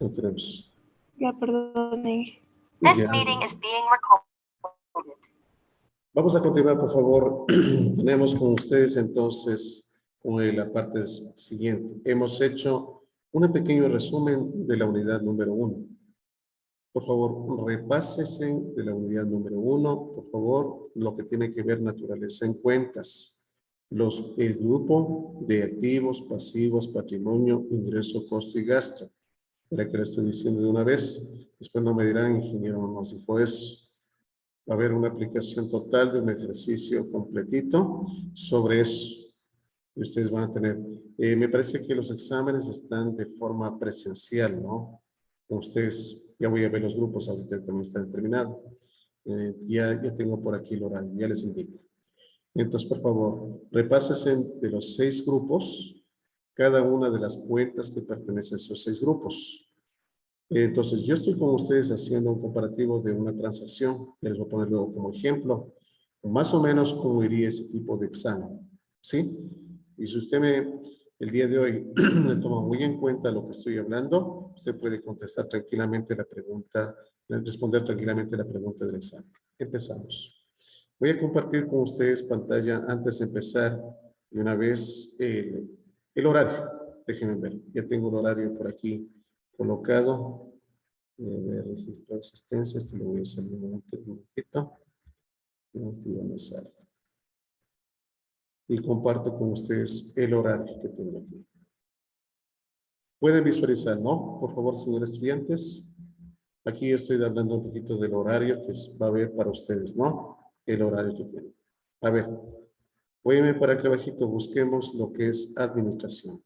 No tenemos. Ya, perdonen. This meeting is being recorded. Vamos a continuar, por favor. Tenemos con ustedes entonces con la parte siguiente. Hemos hecho un pequeño resumen de la unidad número 1. Por favor, repásese de la unidad número 1, por favor, lo que tiene que ver naturaleza en cuentas. El grupo de activos, pasivos, patrimonio, ingreso, costo y gasto. Mira que le estoy diciendo de una vez. Después no me dirán, ingeniero, no nos dijo eso. Va a haber una aplicación total de un ejercicio completito sobre eso. Y ustedes van a tener, me parece que los exámenes están de forma presencial, ¿no? Con ustedes, ya voy a ver los grupos, ahorita también están terminados. Ya tengo por aquí el horario, ya les indico. Entonces, por favor, repásense de los 6 grupos, cada una de las cuentas que pertenecen a esos 6 grupos. Entonces, yo estoy con ustedes haciendo un comparativo de una transacción. Les voy a poner luego como ejemplo, más o menos cómo iría ese tipo de examen. ¿Sí? Y si usted el día de hoy me toma muy en cuenta lo que estoy hablando, usted puede contestar tranquilamente la pregunta, responder tranquilamente la pregunta del examen. Empezamos. Voy a compartir con ustedes pantalla antes de empezar de una vez el horario. Déjenme ver. Ya tengo el horario por aquí colocado. Voy a ver registro de asistencia. Este lo voy a hacer un momentito. Ya me sale. Y comparto con ustedes el horario que tengo aquí. Pueden visualizar, ¿no? Por favor, señores estudiantes. Aquí estoy hablando un poquito del horario que va a haber para ustedes, ¿no? El horario que tienen. A ver, voy para acá abajito, busquemos lo que es administración.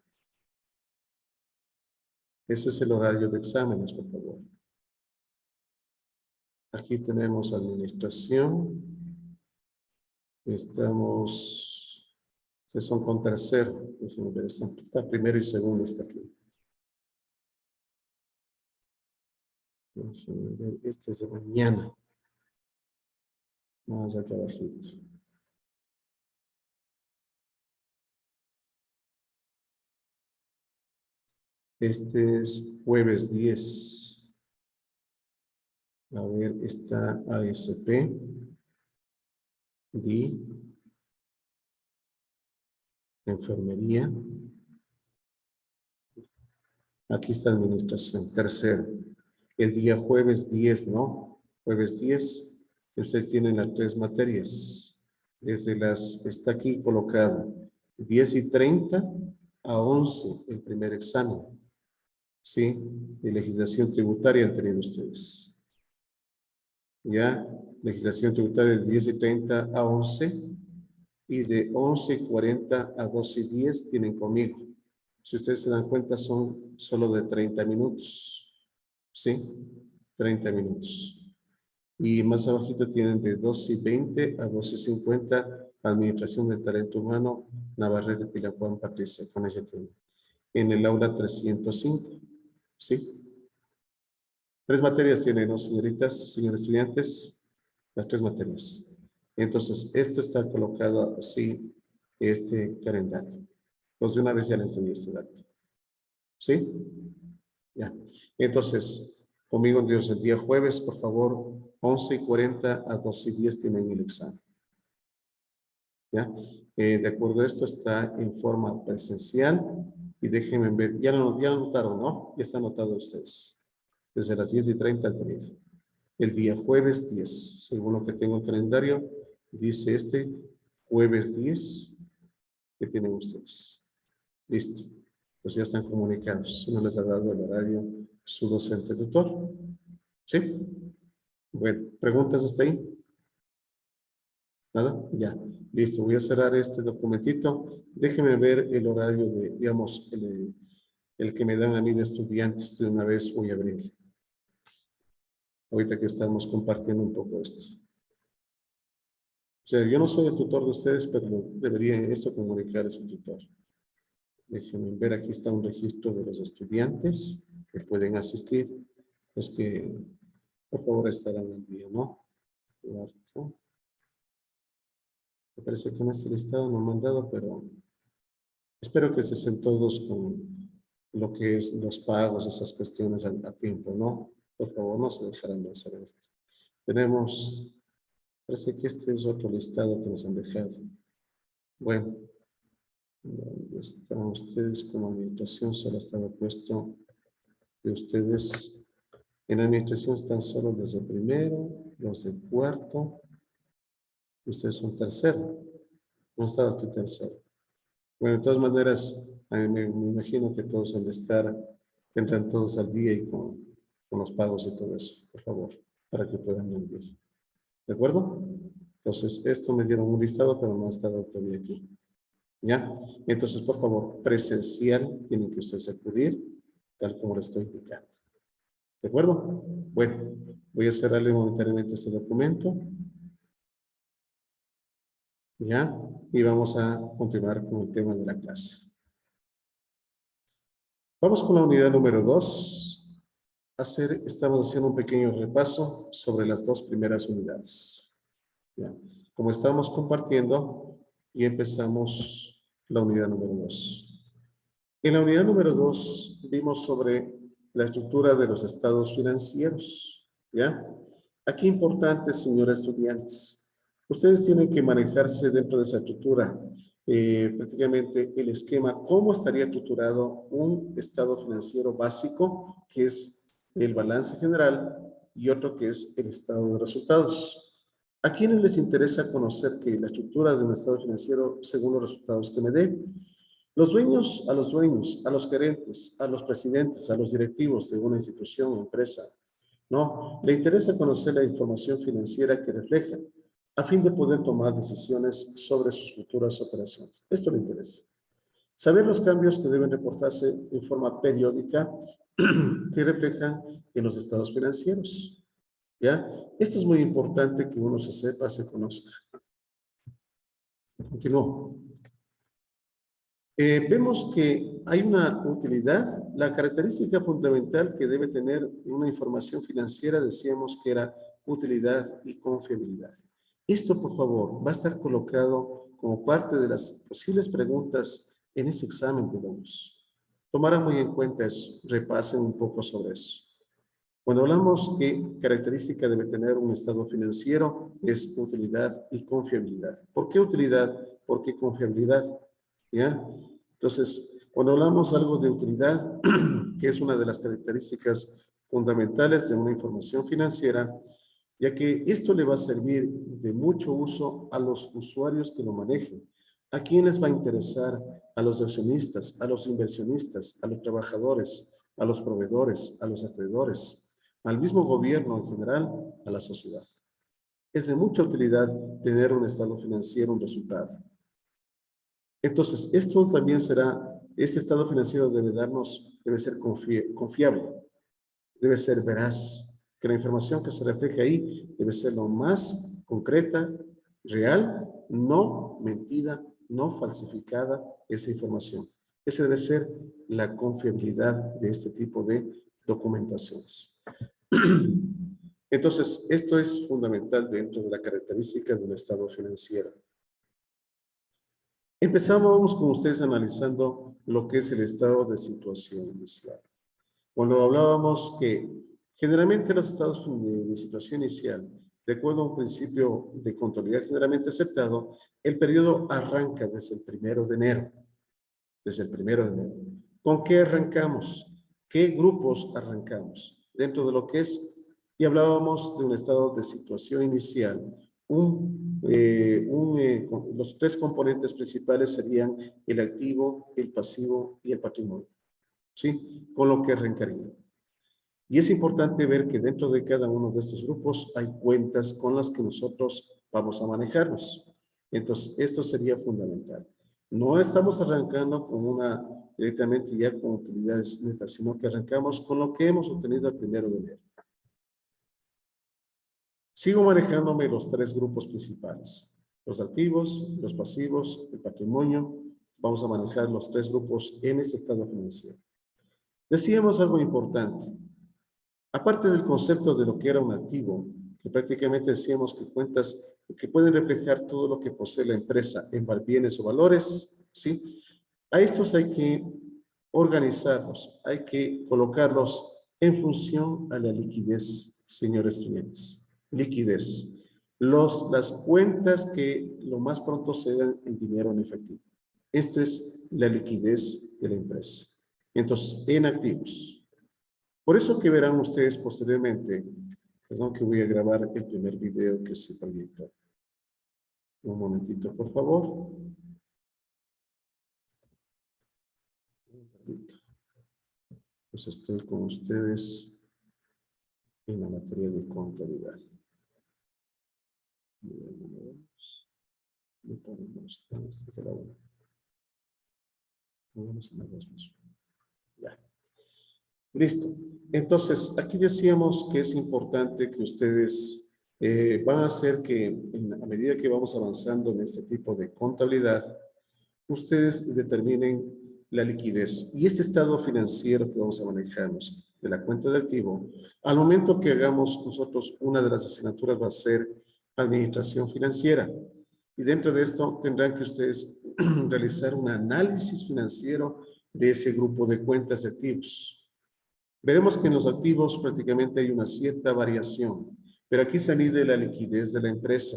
Ese es el horario de exámenes, por favor. Aquí tenemos administración. Estamos, son con tercero. Déjenme ver, está primero y segundo, está aquí. Déjenme ver, este es de mañana. Más acá abajito. Este es jueves 10. A ver, está ASP. D. Enfermería. Aquí está administración. Tercero. El día jueves 10, ¿no? Jueves 10. Ustedes tienen las 3 materias. Está aquí colocado. 10:30 a 11 el primer examen. ¿Sí? De legislación tributaria han tenido ustedes. ¿Ya? Legislación tributaria de 10:30 a 11 y de 11:40 a 12:10 tienen conmigo. Si ustedes se dan cuenta son solo de 30 minutos. ¿Sí? 30 minutos. Y más abajito tienen de 12:20 a 12:50 Administración del Talento Humano, Navarrete de Pilacuán, Patricia, con ella tienen. En el aula 305. ¿Sí? 3 materias tienen, ¿no, señoritas, señores estudiantes? Las 3 materias. Entonces, esto está colocado así, este calendario. Entonces, de una vez ya les doy este dato. ¿Sí? Ya. Entonces, conmigo Dios, el día jueves, por favor, 11:40 a 12:10 tienen el examen. ¿Ya? De acuerdo a esto, está en forma presencial. Y déjenme ver, ya lo notaron, ¿no? Ya está anotado ustedes. Desde las 10:30 han tenido. El día jueves 10, según lo que tengo en el calendario, dice jueves 10 que tienen ustedes. Listo. Pues ya están comunicados. Si no les ha dado el horario su docente tutor. ¿Sí? Bueno, ¿preguntas hasta ahí? ¿Nada? Ya. Listo. Voy a cerrar este documentito. Déjenme ver el horario de, digamos, el que me dan a mí de estudiantes. De una vez voy a abrir. Ahorita que estamos compartiendo un poco esto. O sea, yo no soy el tutor de ustedes, pero debería esto comunicar a su tutor. Déjenme ver, aquí está un registro de los estudiantes que pueden asistir. Los que, por favor, estarán al día, ¿no? Cuarto. Me parece que en este listado no me han dado, pero espero que estén todos con lo que es los pagos, esas cuestiones a tiempo, ¿no? Por favor, no se dejarán de hacer esto. Tenemos, parece que este es otro listado que nos han dejado. Bueno, ¿dónde están ustedes como administración? Solo estaba puesto de ustedes. En administración están solo los de primero, los de cuarto. Ustedes son tercero. No ha estado aquí tercero. Bueno, de todas maneras, me imagino que todos han de estar, entran todos al día y con los pagos y todo eso, por favor, para que puedan rendir. ¿De acuerdo? Entonces, esto me dieron un listado, pero no ha estado todavía aquí. ¿Ya? Entonces, por favor, presencial, tienen que ustedes acudir, tal como les estoy indicando. ¿De acuerdo? Bueno, voy a cerrarle momentáneamente este documento. ¿Ya? Y vamos a continuar con el tema de la clase. Vamos con la unidad número 2. Estamos haciendo un pequeño repaso sobre las dos primeras unidades. ¿Ya? Como estamos compartiendo, y empezamos la unidad número 2. En la unidad número 2 vimos sobre la estructura de los estados financieros. ¿Ya? Aquí importante, señores estudiantes, ustedes tienen que manejarse dentro de esa estructura. Prácticamente el esquema, cómo estaría estructurado un estado financiero básico, que es el balance general, y otro que es el estado de resultados. ¿A quiénes les interesa conocer que la estructura de un estado financiero según los resultados que me dé? Los dueños, a los gerentes, a los presidentes, a los directivos de una institución o empresa, ¿no? Le interesa conocer la información financiera que refleja a fin de poder tomar decisiones sobre sus futuras operaciones. Esto le interesa. Saber los cambios que deben reportarse en forma periódica que reflejan en los estados financieros. ¿Ya? Esto es muy importante que uno se sepa, se conozca. Continúo. Vemos que hay una utilidad. La característica fundamental que debe tener una información financiera, decíamos que era utilidad y confiabilidad. Esto, por favor, va a estar colocado como parte de las posibles preguntas en ese examen de logros. Tomarán muy en cuenta eso, repasen un poco sobre eso. Cuando hablamos que característica debe tener un estado financiero, es utilidad y confiabilidad. ¿Por qué utilidad? ¿Por qué confiabilidad? ¿Ya? Entonces, cuando hablamos algo de utilidad, que es una de las características fundamentales de una información financiera, ya que esto le va a servir de mucho uso a los usuarios que lo manejen. ¿A quién les va a interesar? A los accionistas, a los inversionistas, a los trabajadores, a los proveedores, a los acreedores, al mismo gobierno en general, a la sociedad. Es de mucha utilidad tener un estado financiero, un resultado. Entonces, esto también será, este estado financiero debe ser confiable, debe ser veraz, que la información que se refleje ahí debe ser lo más concreta, real, no mentida, no falsificada esa información. Esa debe ser la confiabilidad de este tipo de documentaciones. Entonces, esto es fundamental dentro de la característica de un estado financiero. Empezamos con ustedes analizando lo que es el estado de situación inicial. Cuando hablábamos que generalmente los estados de situación inicial, de acuerdo a un principio de contabilidad generalmente aceptado, el periodo arranca desde el 1 de enero. Desde el 1 de enero. ¿Con qué arrancamos? ¿Qué grupos arrancamos? Dentro de lo que es, y hablábamos de un estado de situación inicial, los tres componentes principales serían el activo, el pasivo y el patrimonio, ¿sí? Con lo que arrancaría. Y es importante ver que dentro de cada uno de estos grupos hay cuentas con las que nosotros vamos a manejarnos. Entonces, esto sería fundamental. No estamos arrancando directamente ya con utilidades netas, sino que arrancamos con lo que hemos obtenido el 1 de enero. Sigo manejándome los tres grupos principales. Los activos, los pasivos, el patrimonio. Vamos a manejar los tres grupos en este estado financiero. Decíamos algo importante. Aparte del concepto de lo que era un activo, que prácticamente decíamos que cuentas que pueden reflejar todo lo que posee la empresa en bienes o valores, ¿sí? A estos hay que organizarlos, hay que colocarlos en función a la liquidez, señores estudiantes. Liquidez. Las cuentas que lo más pronto se dan en dinero en efectivo. Esto es la liquidez de la empresa. Entonces, en activos. Por eso que verán ustedes posteriormente, perdón que voy a grabar el primer video que se proyectó. Un momentito, por favor. Pues estoy con ustedes en la materia de contabilidad. Le ponemos desde la 1. Vamos a la 2 mismo. Ya. Listo. Entonces, aquí decíamos que es importante que ustedes van a hacer que a medida que vamos avanzando en este tipo de contabilidad, ustedes determinen la liquidez y este estado financiero que vamos a manejarnos de la cuenta de activo. Al momento que hagamos nosotros, una de las asignaturas va a ser administración financiera. Y dentro de esto tendrán que ustedes realizar un análisis financiero de ese grupo de cuentas de activos. Veremos que en los activos prácticamente hay una cierta variación, pero aquí se mide la liquidez de la empresa.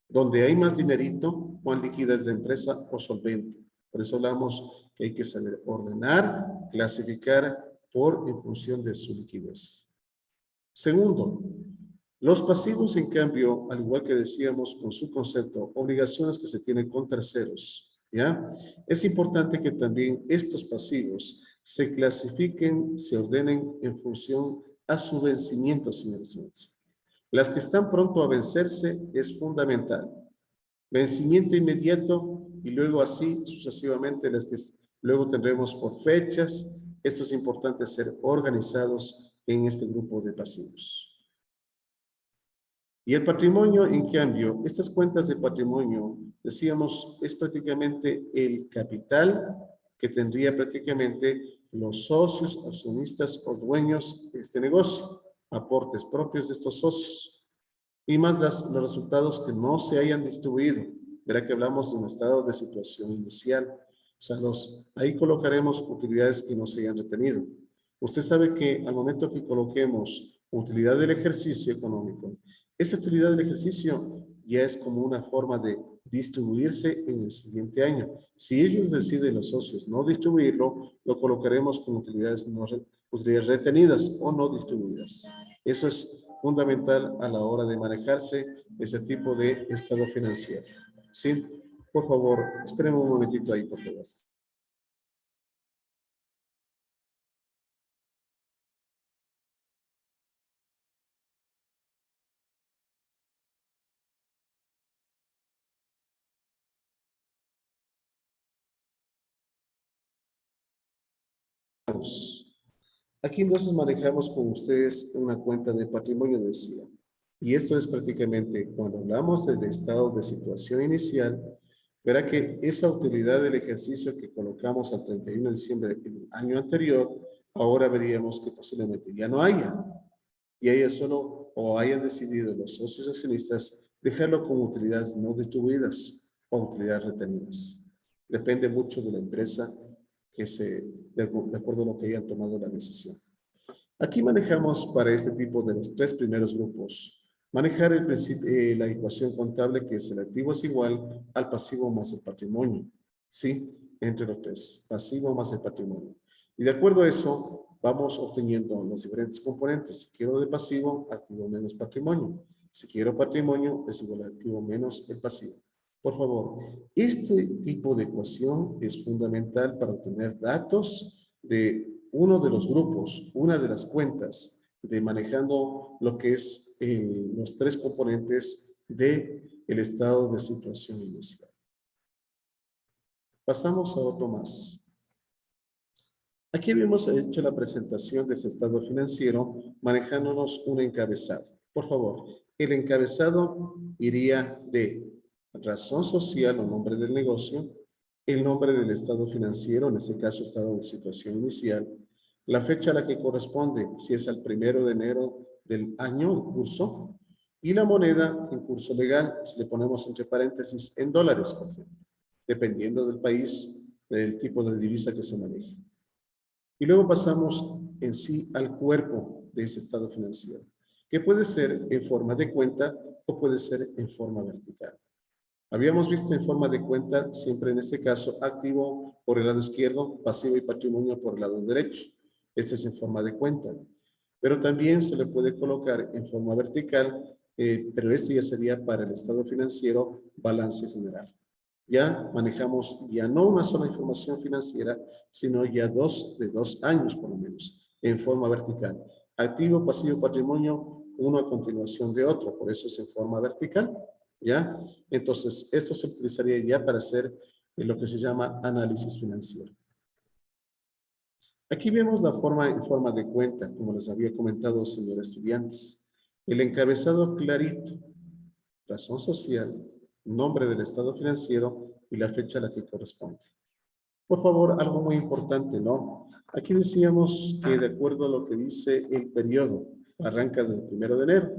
Donde hay más dinerito, cuán líquida es la empresa o solvente. Por eso hablamos que hay que saber ordenar, clasificar en función de su liquidez. Segundo, los pasivos, en cambio, al igual que decíamos con su concepto, obligaciones que se tienen con terceros, ¿ya? Es importante que también estos pasivos se clasifiquen, se ordenen en función a su vencimiento, señores. Las que están pronto a vencerse es fundamental. Vencimiento inmediato y luego así sucesivamente las que luego tendremos por fechas. Esto es importante ser organizados en este grupo de pasivos. Y el patrimonio, en cambio, estas cuentas de patrimonio, decíamos, es prácticamente el capital que tendría prácticamente los socios, accionistas o dueños de este negocio, aportes propios de estos socios, y más los resultados que no se hayan distribuido. Verá que hablamos de un estado de situación inicial. O sea, ahí colocaremos utilidades que no se hayan retenido. Usted sabe que al momento que coloquemos utilidad del ejercicio económico, esa utilidad del ejercicio ya es como una forma de distribuirse en el siguiente año. Si ellos deciden, los socios, no distribuirlo, lo colocaremos con utilidades retenidas o no distribuidas. Eso es fundamental a la hora de manejarse ese tipo de estado financiero. ¿Sí? Por favor, espérenme un momentito ahí, por favor. Aquí entonces manejamos con ustedes una cuenta de patrimonio, decía. Y esto es prácticamente cuando hablamos del estado de situación inicial, verá que esa utilidad del ejercicio que colocamos al 31 de diciembre del año anterior, ahora veríamos que posiblemente ya no haya. Y haya solo o hayan decidido los socios accionistas dejarlo con utilidades no distribuidas o utilidades retenidas. Depende mucho de la empresa de acuerdo a lo que hayan tomado la decisión. Aquí manejamos para este tipo de los tres primeros grupos, manejar la ecuación contable, que es el activo es igual al pasivo más el patrimonio. ¿Sí? Entre los tres, pasivo más el patrimonio. Y de acuerdo a eso, vamos obteniendo los diferentes componentes. Si quiero de pasivo, activo menos patrimonio. Si quiero patrimonio, es igual a activo menos el pasivo. Por favor, este tipo de ecuación es fundamental para obtener datos de uno de los grupos, una de las cuentas, de manejando lo que es los tres componentes del estado de situación inicial. Pasamos a otro más. Aquí habíamos hecho la presentación de este estado financiero manejándonos un encabezado. Por favor, el encabezado iría de razón social o nombre del negocio, el nombre del estado financiero, en este caso estado de situación inicial, la fecha a la que corresponde, si es al 1 de enero del año en curso, y la moneda en curso legal, si le ponemos entre paréntesis en dólares, por ejemplo, dependiendo del país, del tipo de divisa que se maneje. Y luego pasamos en sí al cuerpo de ese estado financiero, que puede ser en forma de cuenta o puede ser en forma vertical. Habíamos visto en forma de cuenta, siempre en este caso, activo por el lado izquierdo, pasivo y patrimonio por el lado derecho. Este es en forma de cuenta. Pero también se le puede colocar en forma vertical, pero este ya sería para el estado financiero, balance general. Ya manejamos ya no una sola información financiera, sino ya de 2 años por lo menos, en forma vertical. Activo, pasivo, patrimonio, uno a continuación de otro, por eso es en forma vertical, ¿ya? Entonces, esto se utilizaría ya para hacer lo que se llama análisis financiero. Aquí vemos la forma en forma de cuenta, como les había comentado, señores estudiantes. El encabezado clarito, razón social, nombre del estado financiero y la fecha a la que corresponde. Por favor, algo muy importante, ¿no? Aquí decíamos que de acuerdo a lo que dice el periodo, arranca del 1 de enero,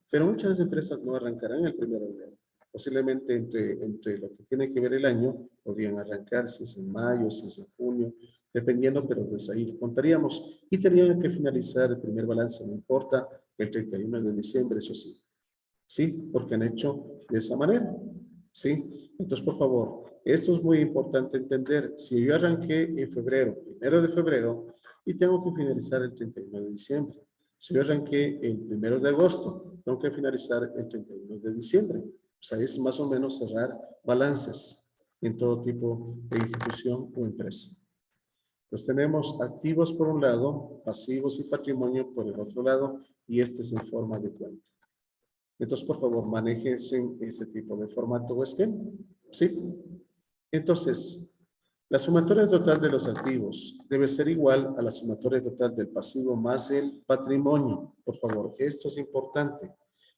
pero muchas empresas no arrancarán el 1 de enero. Posiblemente entre lo que tiene que ver el año, podrían arrancar si es en mayo, si es en junio, dependiendo, pero pues ahí contaríamos. Y tenían que finalizar el primer balance, no importa, el 31 de diciembre, eso sí. ¿Sí? Porque han hecho de esa manera. ¿Sí? Entonces, por favor, esto es muy importante entender. Si yo arranqué en febrero, 1 de febrero, y tengo que finalizar el 31 de diciembre. Si yo arranqué el 1 de agosto, tengo que finalizar el 31 de diciembre. O sea, es más o menos cerrar balances en todo tipo de institución o empresa. Pues tenemos activos por un lado, pasivos y patrimonio por el otro lado, y este es en forma de cuenta. Entonces, por favor, manéjense este tipo de formato o esquema. ¿Sí? Entonces, la sumatoria total de los activos debe ser igual a la sumatoria total del pasivo más el patrimonio. Por favor, esto es importante.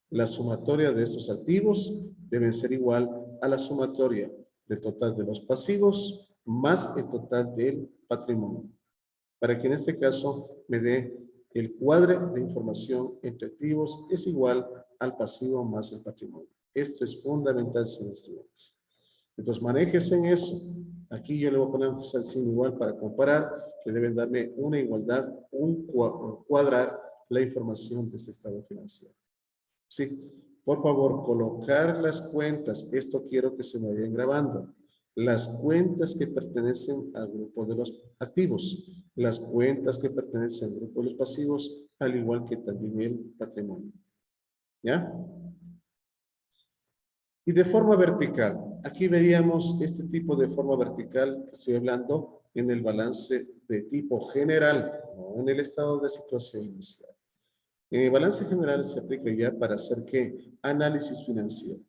La sumatoria de estos activos debe ser igual a la sumatoria del total de los pasivos más el total del patrimonio. Para que en este caso me dé el cuadro de información entre activos es igual al pasivo más el patrimonio. Esto es fundamental, señores estudiantes. Entonces, manéjense en eso. Aquí yo le voy a poner un signo igual para comparar, que deben darme una igualdad, cuadrar la información de este estado financiero. Sí, por favor, colocar las cuentas. Esto quiero que se me vayan grabando. Las cuentas que pertenecen al grupo de los activos, las cuentas que pertenecen al grupo de los pasivos, al igual que también el patrimonio. ¿Ya? Y de forma vertical, aquí veíamos este tipo de forma vertical que estoy hablando en el balance de tipo general, no en el estado de situación inicial. En el balance general se aplica ya para hacer ¿qué? Análisis financiero.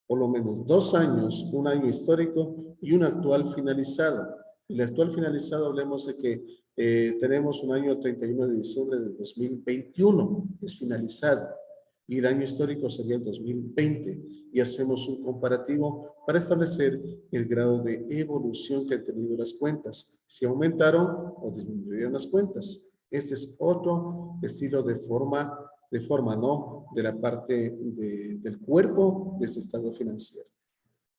Por lo menos 2 años, un año histórico y un actual finalizado. El actual finalizado, hablemos de que tenemos un año 31 de diciembre del 2021, es finalizado. Y el año histórico sería el 2020. Y hacemos un comparativo para establecer el grado de evolución que han tenido las cuentas. Si aumentaron o disminuyeron las cuentas. Este es otro estilo de forma, ¿no? De la parte del cuerpo de ese estado financiero.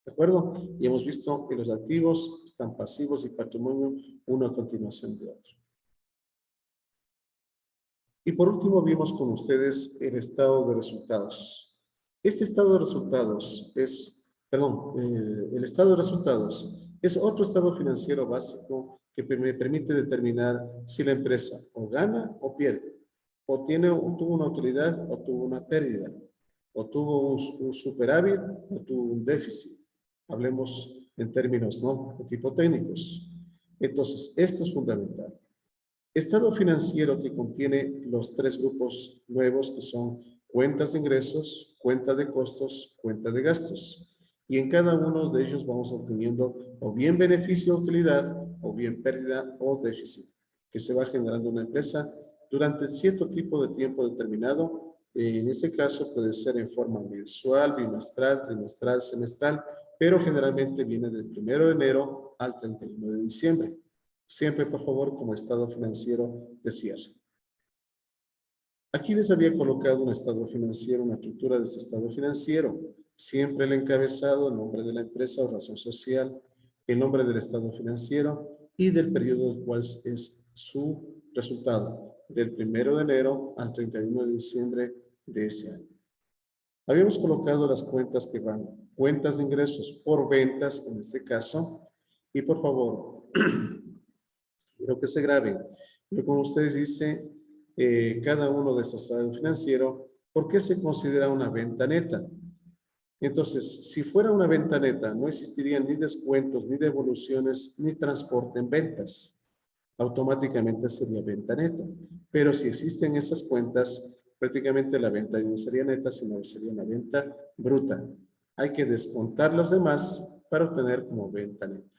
¿De acuerdo? Y hemos visto que los activos están pasivos y patrimonio, uno a continuación de otro. Y por último vimos con ustedes el estado de resultados. Este estado de resultados es, el estado de resultados es otro estado financiero básico que me permite determinar si la empresa o gana o pierde, o tuvo una utilidad o tuvo una pérdida, o tuvo un superávit o tuvo un déficit. Hablemos en términos, ¿no?, de tipo técnicos. Entonces, esto es fundamental. Estado financiero que contiene los 3 grupos nuevos que son cuentas de ingresos, cuenta de costos, cuenta de gastos. Y en cada uno de ellos vamos obteniendo o bien beneficio o utilidad o bien pérdida o déficit que se va generando en una empresa durante cierto tipo de tiempo determinado. En ese caso puede ser en forma mensual, bimestral, trimestral, semestral, pero generalmente viene del 1 de enero al 31 de diciembre. Siempre, por favor, como estado financiero de cierre. Aquí les había colocado un estado financiero, una estructura de este estado financiero. Siempre el encabezado, el nombre de la empresa o razón social, el nombre del estado financiero y del periodo del cual es su resultado del 1 de enero al 31 de diciembre de ese año. Habíamos colocado las cuentas que van, cuentas de ingresos por ventas en este caso, y por favor, quiero que se graben. Yo con ustedes dice cada uno de estos estados financieros, ¿por qué se considera una venta neta? Entonces, si fuera una venta neta, no existirían ni descuentos, ni devoluciones, ni transporte en ventas. Automáticamente sería venta neta. Pero si existen esas cuentas, prácticamente la venta no sería neta, sino sería una venta bruta. Hay que descontar los demás para obtener como venta neta.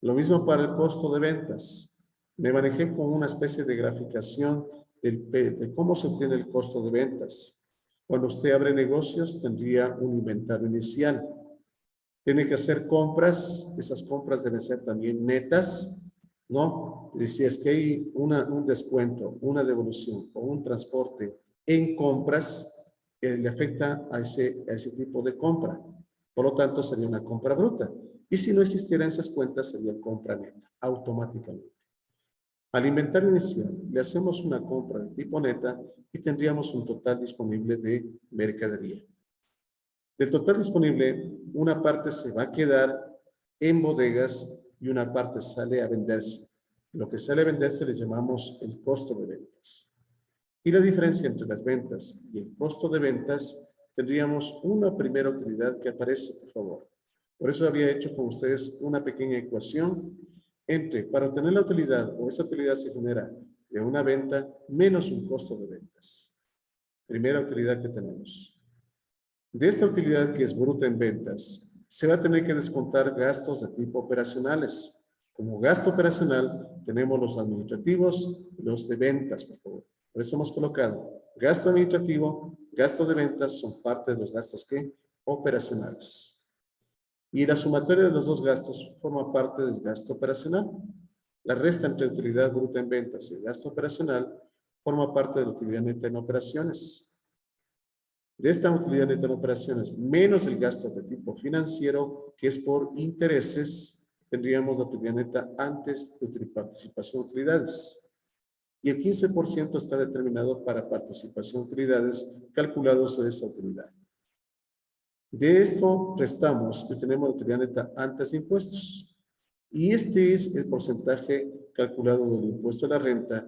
Lo mismo para el costo de ventas. Me manejé con una especie de graficación de cómo se obtiene el costo de ventas. Cuando usted abre negocios, tendría un inventario inicial. Tiene que hacer compras. Esas compras deben ser también netas, ¿no? Y si es que hay un descuento, una devolución o un transporte en compras, le afecta a ese tipo de compra. Por lo tanto, sería una compra bruta. Y si no existieran esas cuentas, sería compra neta, automáticamente. Al inventario inicial, le hacemos una compra de tipo neta y tendríamos un total disponible de mercadería. Del total disponible, una parte se va a quedar en bodegas y una parte sale a venderse. Lo que sale a venderse le llamamos el costo de ventas. Y la diferencia entre las ventas y el costo de ventas, tendríamos una primera utilidad que aparece, por favor. Por eso había hecho con ustedes una pequeña ecuación entre, para obtener la utilidad, o esa utilidad se genera de una venta menos un costo de ventas. Primera utilidad que tenemos. De esta utilidad que es bruta en ventas, se va a tener que descontar gastos de tipo operacionales. Como gasto operacional, tenemos los administrativos y los de ventas, por favor. Por eso hemos colocado gasto administrativo, gasto de ventas, son parte de los gastos que operacionales. Y la sumatoria de los dos gastos forma parte del gasto operacional. La resta entre utilidad bruta en ventas y el gasto operacional forma parte de la utilidad neta en operaciones. De esta utilidad neta en operaciones, menos el gasto de tipo financiero, que es por intereses, tendríamos la utilidad neta antes de participación de utilidades. Y el 15% está determinado para participación de utilidades calculados de esa utilidad. De esto restamos y tenemos la utilidad neta antes de impuestos. Y este es el porcentaje calculado del impuesto a la renta,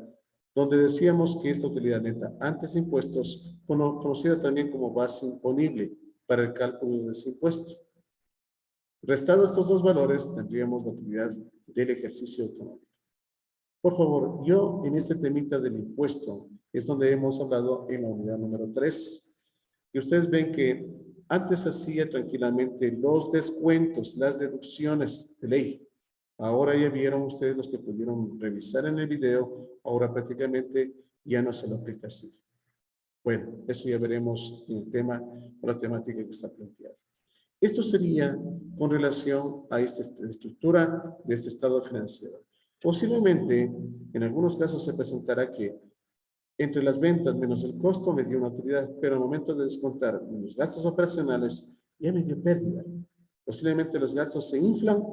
donde decíamos que esta utilidad neta antes de impuestos, conocida también como base imponible para el cálculo de ese impuesto. Restados estos dos valores, tendríamos la utilidad del ejercicio autonómico. Por favor, yo en este temita del impuesto es donde hemos hablado en la unidad número 3. Y ustedes ven que antes hacía tranquilamente los descuentos, las deducciones de ley. Ahora ya vieron ustedes los que pudieron revisar en el video, ahora prácticamente ya no se lo aplica así. Bueno, eso ya veremos en el tema o la temática que está planteada. Esto sería con relación a esta estructura de este estado financiero. Posiblemente, en algunos casos se presentará que entre las ventas menos el costo me dio una utilidad, pero al momento de descontar los gastos operacionales ya me dio pérdida. Posiblemente los gastos se inflan,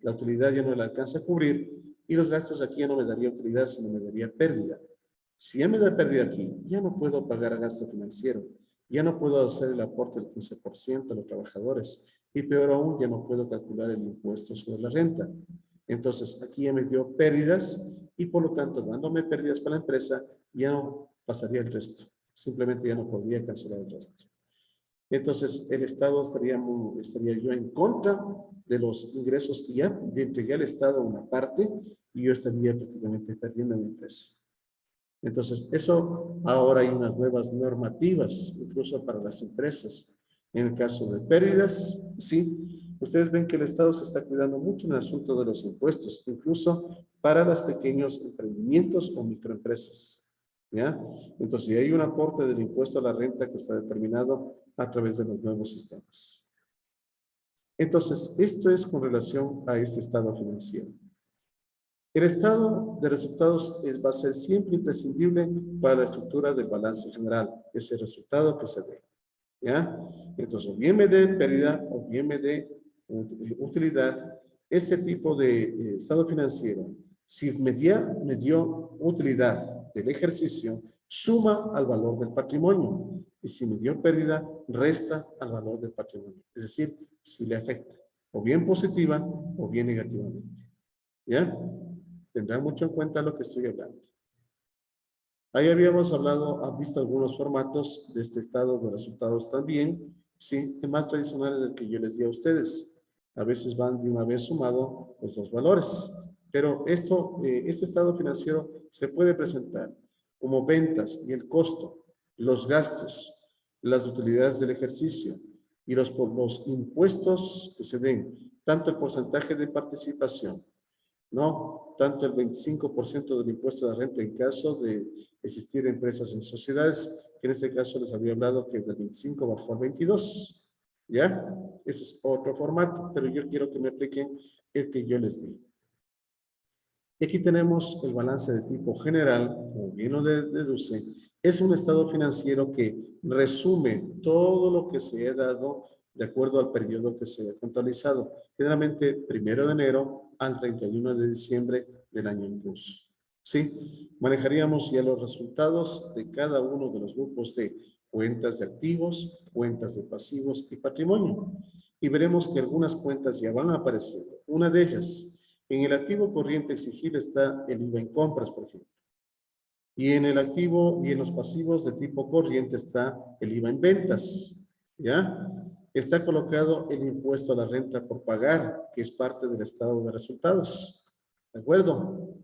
la utilidad ya no la alcanza a cubrir y los gastos aquí ya no me daría utilidad, sino me daría pérdida. Si ya me da pérdida aquí, ya no puedo pagar gasto financiero, ya no puedo hacer el aporte del 15% a los trabajadores y peor aún, ya no puedo calcular el impuesto sobre la renta. Entonces, aquí ya me dio pérdidas y por lo tanto, dándome pérdidas para la empresa, ya no pasaría el resto. Simplemente ya no podría cancelar el resto. Entonces, el Estado estaría yo en contra de los ingresos que ya le entregué al Estado una parte y yo estaría prácticamente perdiendo mi empresa. Entonces, eso ahora hay unas nuevas normativas, incluso para las empresas. En el caso de pérdidas, sí. Ustedes ven que el Estado se está cuidando mucho en el asunto de los impuestos, incluso para los pequeños emprendimientos o microempresas. ¿Ya? Entonces, hay un aporte del impuesto a la renta que está determinado a través de los nuevos sistemas. Entonces, esto es con relación a este estado financiero. El estado de resultados va a ser siempre imprescindible para la estructura del balance general, ese resultado que se ve. ¿Ya? Entonces, o bien me dé pérdida o bien me dé utilidad, este tipo de estado financiero Si me dio utilidad del ejercicio, suma al valor del patrimonio. Y si me dio pérdida, resta al valor del patrimonio. Es decir, si le afecta, o bien positiva o bien negativamente. ¿Ya? Tendrán mucho en cuenta lo que estoy hablando. Ahí habíamos hablado, han visto algunos formatos de este estado de resultados también. Sí, el más tradicional es el que yo les di a ustedes. A veces van de una vez sumado los dos valores. Pero este estado financiero se puede presentar como ventas y el costo, los gastos, las utilidades del ejercicio y los impuestos que se den, tanto el porcentaje de participación, ¿no? Tanto el 25% del impuesto de la renta en caso de existir empresas en sociedades, que en este caso les había hablado que del 25 bajó al 22, ¿ya? Ese es otro formato, pero yo quiero que me apliquen el que yo les di. Y aquí tenemos el balance de tipo general, como bien lo deduce, es un estado financiero que resume todo lo que se ha dado de acuerdo al periodo que se ha contabilizado, generalmente 1 de enero al 31 de diciembre del año en curso. ¿Sí? Manejaríamos ya los resultados de cada uno de los grupos de cuentas de activos, cuentas de pasivos y patrimonio. Y veremos que algunas cuentas ya van apareciendo. Una de ellas, en el activo corriente exigible está el IVA en compras, por ejemplo. Y en el activo y en los pasivos de tipo corriente está el IVA en ventas. ¿Ya? Está colocado el impuesto a la renta por pagar, que es parte del estado de resultados. ¿De acuerdo?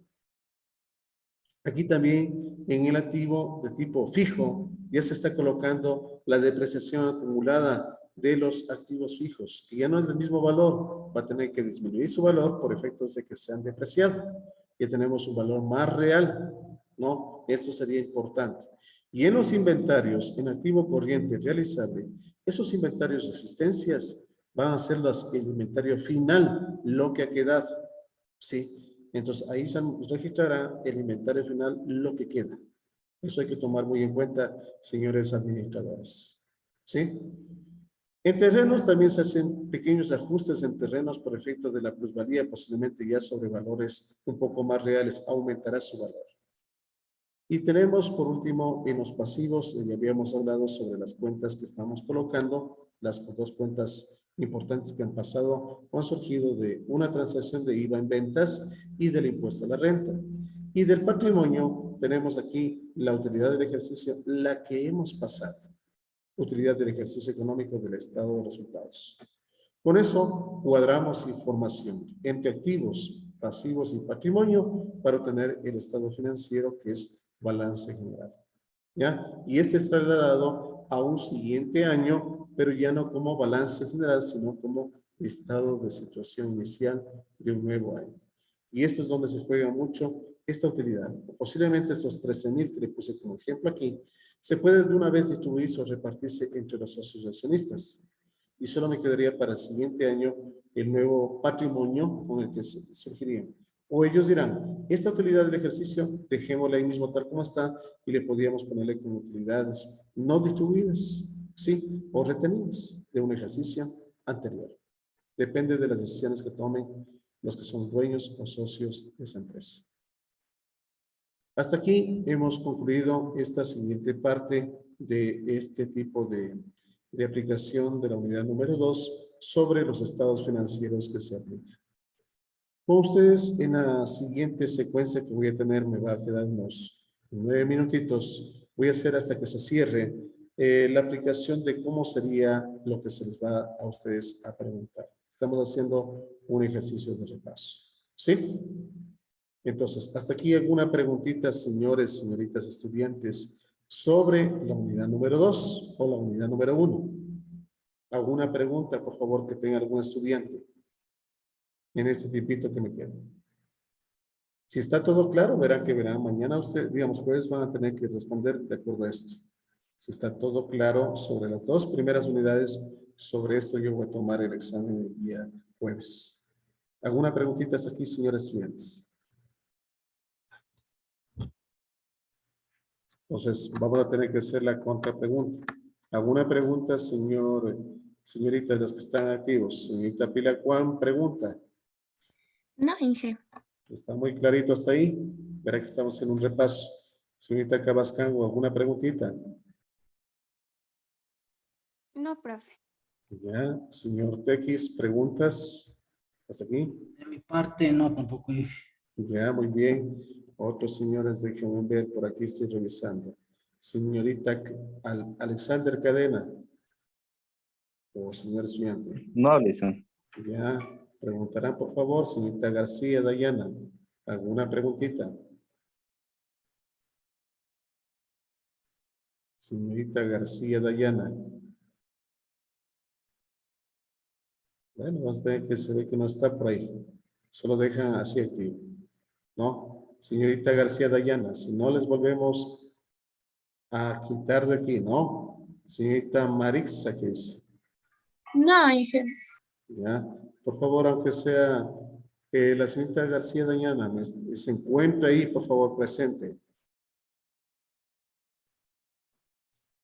Aquí también en el activo de tipo fijo ya se está colocando la depreciación acumulada de los activos fijos, que ya no es del mismo valor, va a tener que disminuir su valor por efectos de que se han depreciado. Ya tenemos un valor más real, ¿no? Esto sería importante. Y en los inventarios, en activo corriente realizable, esos inventarios de existencias van a ser el inventario final, lo que ha quedado, ¿sí? Entonces ahí se registrará el inventario final, lo que queda. Eso hay que tomar muy en cuenta, señores administradores, ¿sí? En terrenos también se hacen pequeños ajustes en terrenos por efecto de la plusvalía, posiblemente ya sobre valores un poco más reales, aumentará su valor. Y tenemos por último en los pasivos, ya habíamos hablado sobre las cuentas que estamos colocando, las dos cuentas importantes que han pasado han surgido de una transacción de IVA en ventas y del impuesto a la renta. Y del patrimonio tenemos aquí la utilidad del ejercicio, la que hemos pasado. Utilidad del ejercicio económico del estado de resultados. Con eso cuadramos información entre activos, pasivos y patrimonio para obtener el estado financiero que es balance general. ¿Ya? Y este es trasladado a un siguiente año, pero ya no como balance general, sino como estado de situación inicial de un nuevo año. Y esto es donde se juega mucho esta utilidad. Posiblemente estos 13,000 que le puse como ejemplo aquí, se pueden de una vez distribuir o repartirse entre los socios accionistas. Y solo me quedaría para el siguiente año el nuevo patrimonio con el que surgiría. O ellos dirán, esta utilidad del ejercicio, dejémosla ahí mismo tal como está y le podríamos ponerle como utilidades no distribuidas, sí, o retenidas de un ejercicio anterior. Depende de las decisiones que tomen los que son dueños o socios de esa empresa. Hasta aquí hemos concluido esta siguiente parte de este tipo de aplicación de la unidad número 2 sobre los estados financieros que se aplican. Con ustedes en la siguiente secuencia que voy a tener, me va a quedar unos 9 minutitos, voy a hacer hasta que se cierre la aplicación de cómo sería lo que se les va a ustedes a preguntar. Estamos haciendo un ejercicio de repaso. ¿Sí? Entonces, hasta aquí alguna preguntita, señores, señoritas estudiantes, sobre la unidad número 2 o la unidad número 1. ¿Alguna pregunta, por favor, que tenga algún estudiante en este tipito que me queda? Si está todo claro, verán, mañana usted, digamos, jueves van a tener que responder de acuerdo a esto. Si está todo claro sobre las dos primeras unidades, sobre esto yo voy a tomar el examen el día jueves. ¿Alguna preguntita hasta aquí, señores estudiantes? Entonces, vamos a tener que hacer la contrapregunta. ¿Alguna pregunta, señorita, de los que están activos? Señorita Pilar Juan, pregunta. No, Inge. Está muy clarito hasta ahí. Verá que estamos en un repaso. Señorita Cabascango, ¿alguna preguntita? No, profe. Ya, señor Tequis, ¿preguntas? ¿Hasta aquí? De mi parte, no, tampoco dije. Ya, muy bien. Otros señores, déjenme ver, por aquí estoy revisando. Señorita Alexander Cadena, o señor estudiante. No, Alison. Ya, preguntarán por favor, señorita García Dayana, ¿alguna preguntita? Señorita García Dayana. Bueno, vamos a tener que se ve que no está por ahí. Solo dejan así activo. ¿No? Señorita García Dayana, si no les volvemos a quitar de aquí, ¿no? Señorita Marixa, ¿qué es? No, Inge. Ya, por favor, aunque sea la señorita García Dayana, se encuentra ahí, por favor, presente.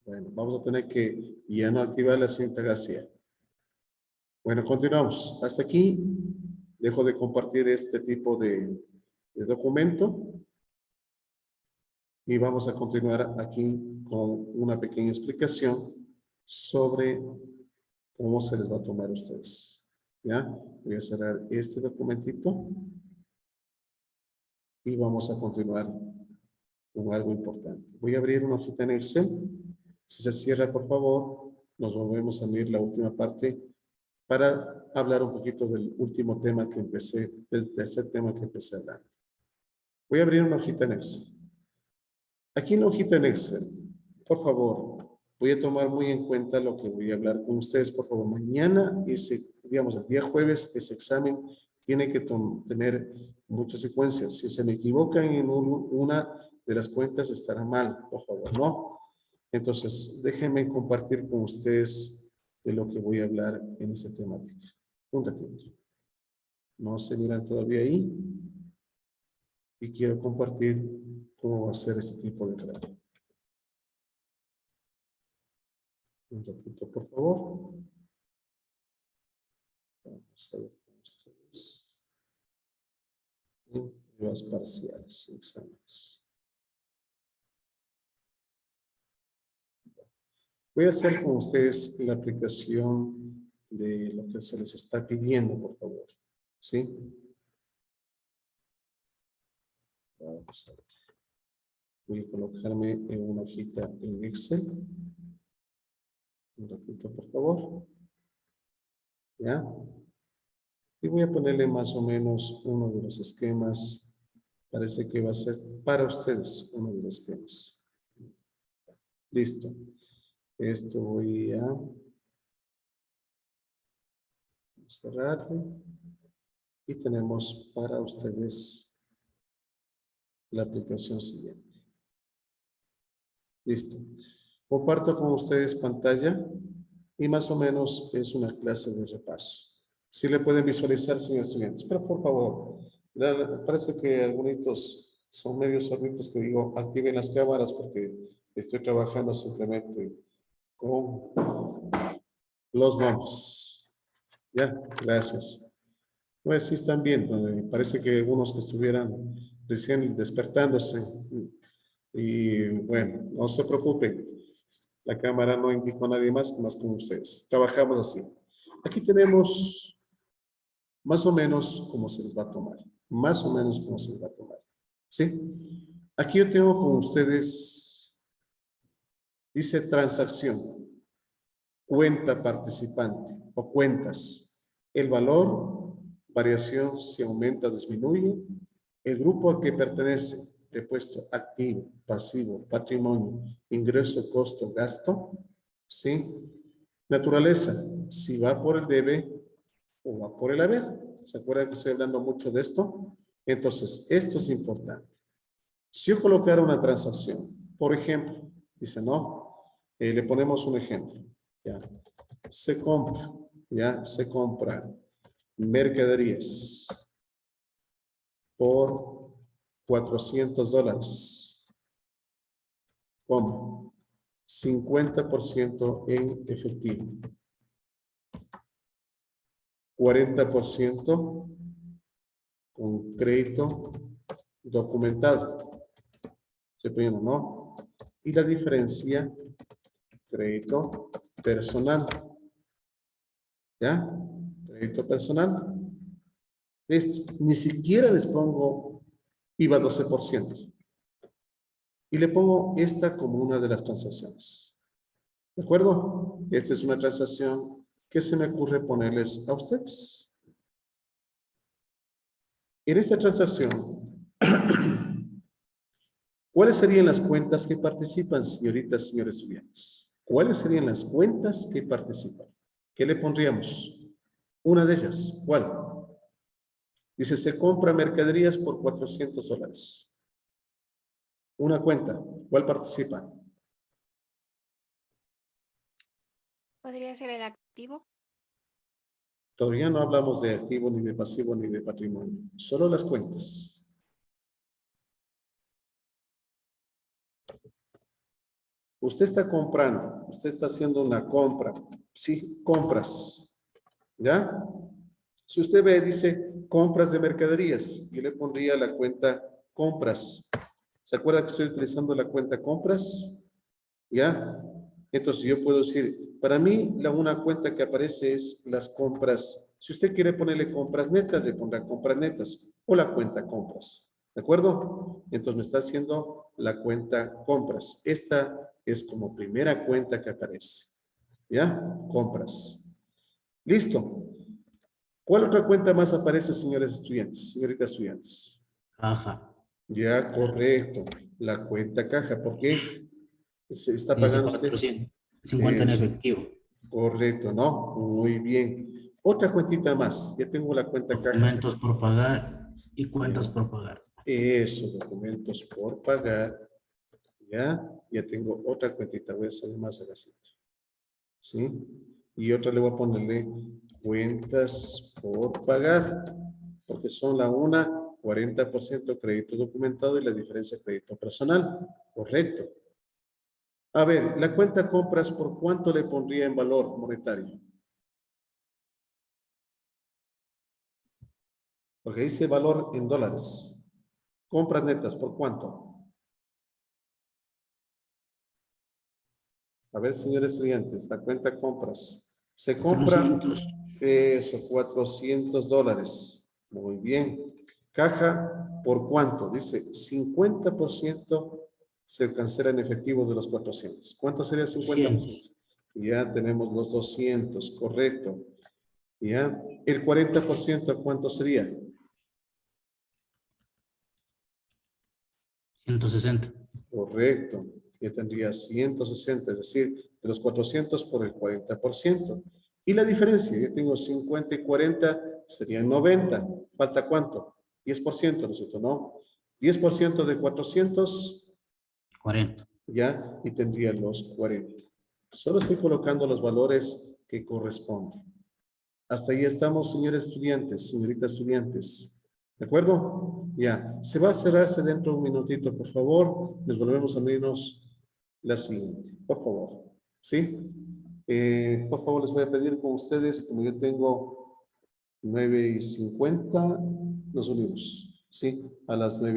Bueno, vamos a tener que ya no activar a la señorita García. Bueno, continuamos. Hasta aquí dejo de compartir este tipo de documento y vamos a continuar aquí con una pequeña explicación sobre cómo se les va a tomar a ustedes. ¿Ya? Voy a cerrar este documentito y vamos a continuar con algo importante. Voy a abrir una hojita en Excel. Si se cierra, por favor, nos volvemos a unir la última parte para hablar un poquito del último tema que empecé, del tercer tema que empecé a hablar. Voy a abrir una hojita en Excel. Aquí en la hojita en Excel, por favor, voy a tomar muy en cuenta lo que voy a hablar con ustedes. Por favor, mañana, digamos, el día jueves, ese examen tiene que tener muchas secuencias. Si se me equivocan en una de las cuentas, estará mal, por favor, ¿no? Entonces, déjenme compartir con ustedes de lo que voy a hablar en esta temática. Un ratito. No se miran todavía ahí. Y quiero compartir cómo va a ser este tipo de trabajo. Un ratito, por favor. Vamos a ver con ustedes. En pruebas parciales, exámenes. Voy a hacer con ustedes la aplicación de lo que se les está pidiendo, por favor. ¿Sí? Vamos a ver. Voy a colocarme en una hojita en Excel. Un ratito, por favor. ¿Ya? Y voy a ponerle más o menos uno de los esquemas. Parece que va a ser para ustedes uno de los esquemas. Listo. Esto voy a cerrarlo. Y tenemos para ustedes la aplicación siguiente. Listo. Comparto con ustedes pantalla y más o menos es una clase de repaso. Si le pueden visualizar, señores estudiantes, pero por favor, parece que algunos son medio sorditos que digo, activen las cámaras porque estoy trabajando simplemente con los nombres. Ya, gracias. Pues sí están viendo, me parece que algunos que estuvieran recién despertándose. Y bueno, no se preocupen. La cámara no indicó a nadie más con ustedes. Trabajamos así. Aquí tenemos más o menos cómo se les va a tomar. Más o menos cómo se les va a tomar. ¿Sí? Aquí yo tengo con ustedes, dice transacción, cuenta participante o cuentas. El valor, variación si aumenta o disminuye. El grupo al que pertenece, repuesto activo, pasivo, patrimonio, ingreso, costo, gasto. ¿Sí? Naturaleza, si va por el debe o va por el haber. ¿Se acuerdan que estoy hablando mucho de esto? Entonces, esto es importante. Si yo colocara una transacción, por ejemplo, dice, no, le ponemos un ejemplo. Ya. Se compra, ya, se compra mercaderías por $400. ¿Cómo? 50% en efectivo. 40% con crédito documentado. ¿Se primero, no? Y la diferencia, crédito personal. ¿Ya? Crédito personal. Listo. Ni siquiera les pongo IVA 12%. Y le pongo esta como una de las transacciones. ¿De acuerdo? Esta es una transacción que se me ocurre ponerles a ustedes. En esta transacción, ¿cuáles serían las cuentas que participan, señoritas, señores estudiantes? ¿Cuáles serían las cuentas que participan? ¿Qué le pondríamos? Una de ellas, ¿cuál? Dice, se compra mercaderías por $400. Una cuenta, ¿cuál participa? ¿Podría ser el activo? Todavía no hablamos de activo, ni de pasivo, ni de patrimonio. Solo las cuentas. Usted está comprando, usted está haciendo una compra. Sí, compras. ¿Ya? Si usted ve, dice compras de mercaderías. Yo le pondría la cuenta compras. ¿Se acuerda que estoy utilizando la cuenta compras? ¿Ya? Entonces yo puedo decir, para mí una cuenta que aparece es las compras. Si usted quiere ponerle compras netas, le pondrá compras netas o la cuenta compras. ¿De acuerdo? Entonces me está haciendo la cuenta compras. Esta es como primera cuenta que aparece. ¿Ya? Compras. Listo. ¿Cuál otra cuenta más aparece, señores estudiantes, señoritas estudiantes? Caja. Ya, correcto. La cuenta caja. ¿Por qué? Se está Dice pagando usted. 450 en Eso. efectivo. Correcto, ¿no? Muy bien. Otra cuentita más. Ya tengo la cuenta caja. Documentos por pagar y cuentas Ya. por pagar. Eso, documentos por pagar. Ya, ya tengo otra cuentita. Voy a hacer más agacito. ¿Sí? Y otra le voy a ponerle cuentas por pagar. Porque son la una, 40% crédito documentado y la diferencia crédito personal. Correcto. A ver, la cuenta compras, ¿por cuánto le pondría en valor monetario? Porque dice valor en dólares. Compras netas, ¿por cuánto? A ver, señores estudiantes, la cuenta compras. Se compra 400. eso, $400. Muy bien. Caja, ¿por cuánto? Dice 50% se cancela en efectivo de los 400. ¿Cuánto sería el 50%? Ya tenemos los 200, correcto. Ya. El 40%, ¿cuánto sería? 160. Correcto. Ya tendría 160, es decir, de los 400 por el 40%. Y la diferencia, yo tengo 50 y 40, serían 90. ¿Falta cuánto? 10%, ¿no es cierto? ¿No? 10% de 400, 40. ya, y tendría los 40. Solo estoy colocando los valores que corresponden. Hasta ahí estamos, señores estudiantes, señoritas estudiantes. ¿De acuerdo? Ya. Se va a cerrarse dentro de un minutito, por favor. Les volvemos a unirnos la siguiente. Por favor. ¿Sí? Por favor, les voy a pedir con ustedes, como yo tengo 9:50, nos unimos. ¿Sí? A las 9.